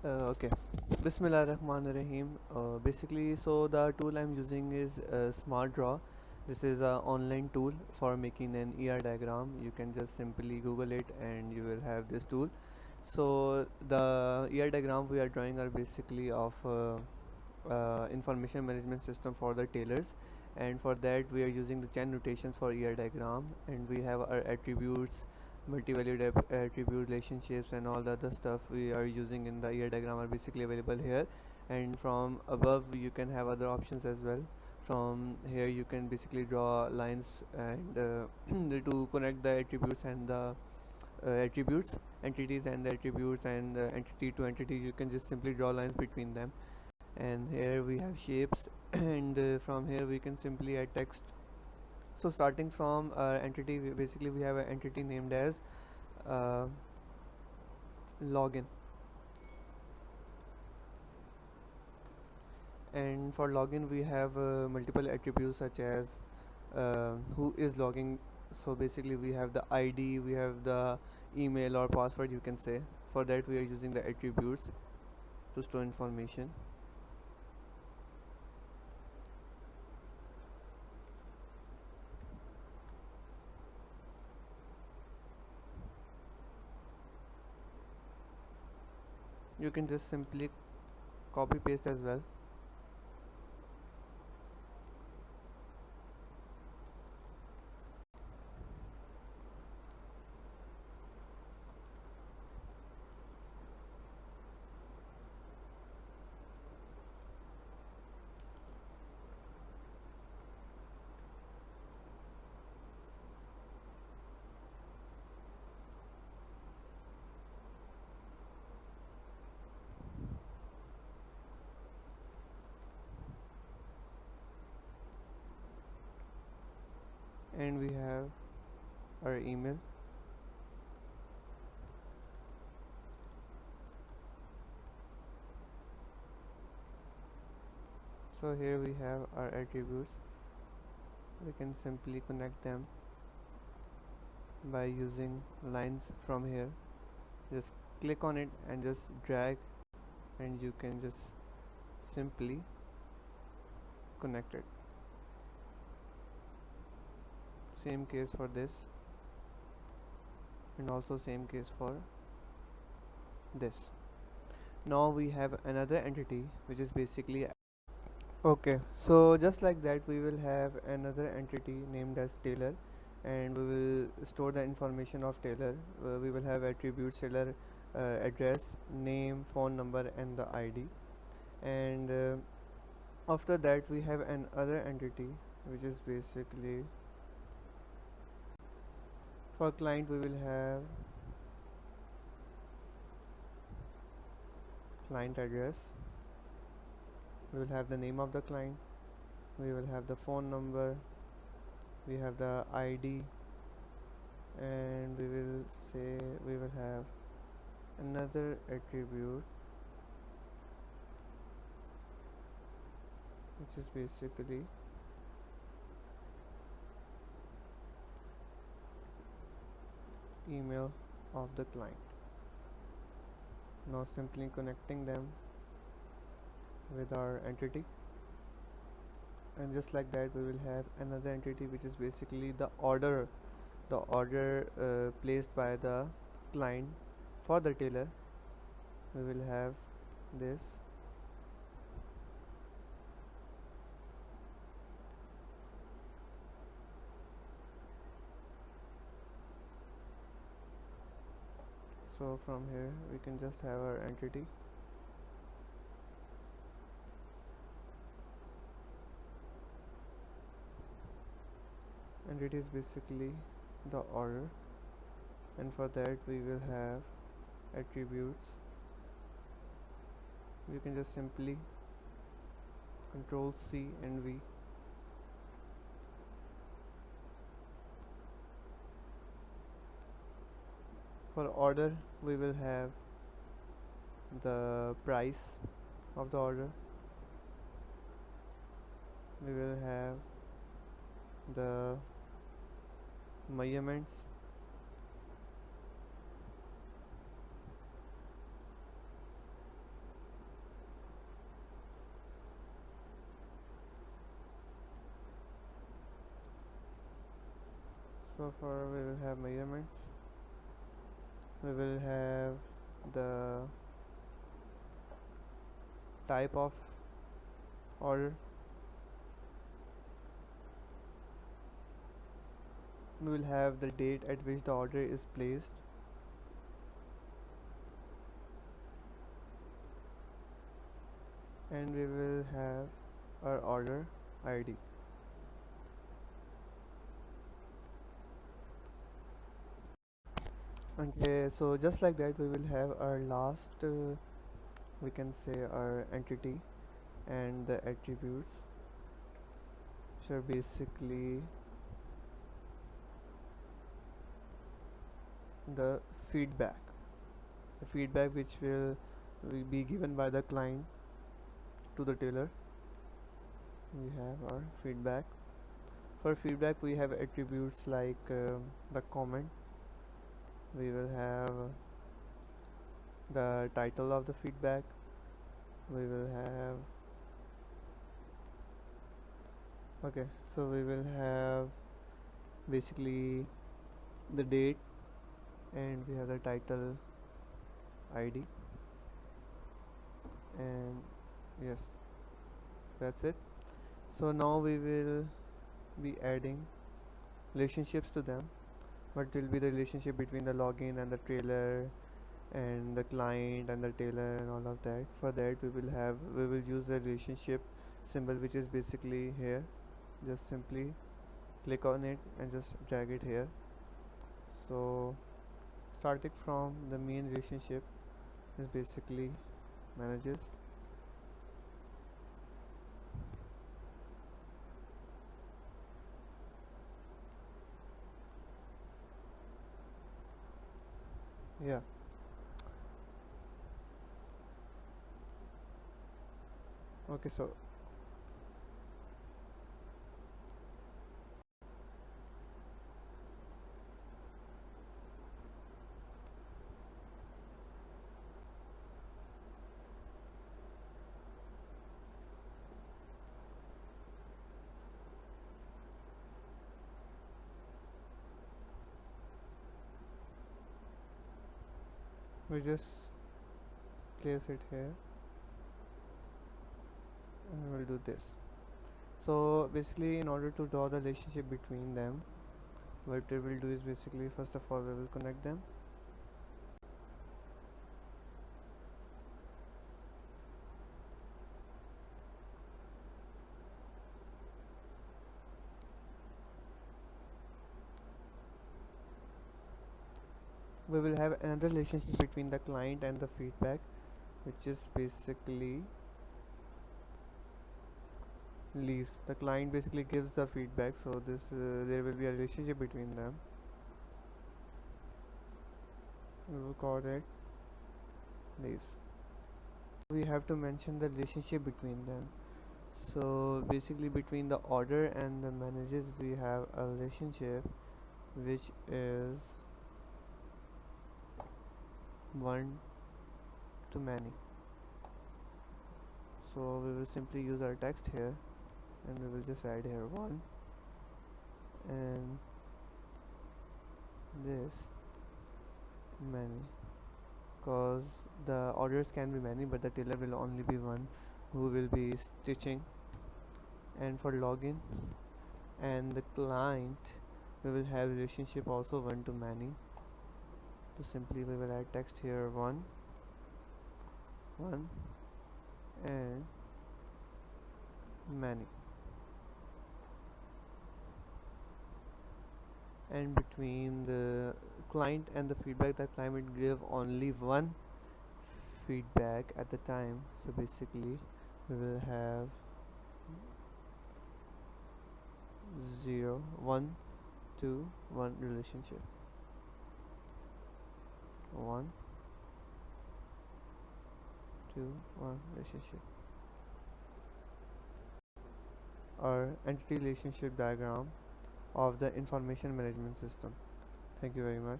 Okay. Bismillah Rahman Rahim. Basically, so the tool I'm using is Smart Draw. This is an online tool for making an ER diagram. You can just simply Google it and you will have this tool. So the ER diagram we are drawing are basically of information management system for the tailors, and for that we are using the Chen notations for ER diagram, and we have our attributes, multi-valued attribute relationships, and all the other stuff we are using in the ER diagram are basically available here. And from above you can have other options as well. From here you can basically draw lines and to connect the attributes and the attributes entities and the attributes and entity to entity. You can just simply draw lines between them. And here we have shapes and from here we can simply add text. So starting from entity, basically we have an entity named as uh, login, and for login we have multiple attributes such as who is logging. So basically we have the ID, we have the email or password you can say. For that we are using the attributes to store information. You can just simply copy paste as well. And we have our email. So here we have our attributes. We can simply connect them by using lines from here. Just click on it and just drag, and you can just simply connect it. Same case for this, and also same case for this. Now we have another entity which is basically okay. So just like that we will have another entity named as Tailor, and we will store the information of Tailor. We will have attributes Tailor, address, name, phone number, and the ID. And after that we have another entity which is basically for client. We will have client address, we will have the name of the client, we will have the phone number, we have the ID, and we will say we will have another attribute which is basically email of the client. Now simply connecting them with our entity, and just like that we will have another entity which is basically the order placed by the client for the tailor. We will have this. So from here we can just have our entity. And it is basically the order, and for that we will have attributes. You can just simply control C and V. For order we will have the price of the order, we will have the measurements, So for we will have measurements, we will have the type of order, we will have the date at which the order is placed, and we will have our order ID. Okay, so just like that we will have our last we can say our entity and the attributes, which are basically the feedback, which will be given by the client to the tailor. We have our feedback. For feedback we have attributes like the comment, we will have the title of the feedback, we will have okay, so we will have basically the date, and we have the title ID, and yes, that's it. So now we will be adding relationships to them. What will be the relationship between the login and the trailer and the client and the tailor and all of that? For that we will use the relationship symbol, which is basically here. Just simply click on it and just drag it here. So starting from the main relationship is basically manages, yeah. Okay, so we just place it here and we'll do this. So basically in order to draw the relationship between them, what we will do is basically first of all we will connect them. We will have another relationship between the client and the feedback, which is basically leaves. The client basically gives the feedback, so this there will be a relationship between them. We will call it leaves. We have to mention the relationship between them. So basically between the order and the manages we have a relationship which is one to many. So we will simply use our text here and we will just add here one, and this many, cause the orders can be many but the tailor will only be one who will be stitching. And for login and the client we will have relationship also one to many. So simply we will add text here one and many. And between the client and the feedback, the client will give only one feedback at the time. So basically we will have 0 1 2 1 relationship, 1 2 1 relationship, or entity relationship diagram of the information management system. Thank you very much.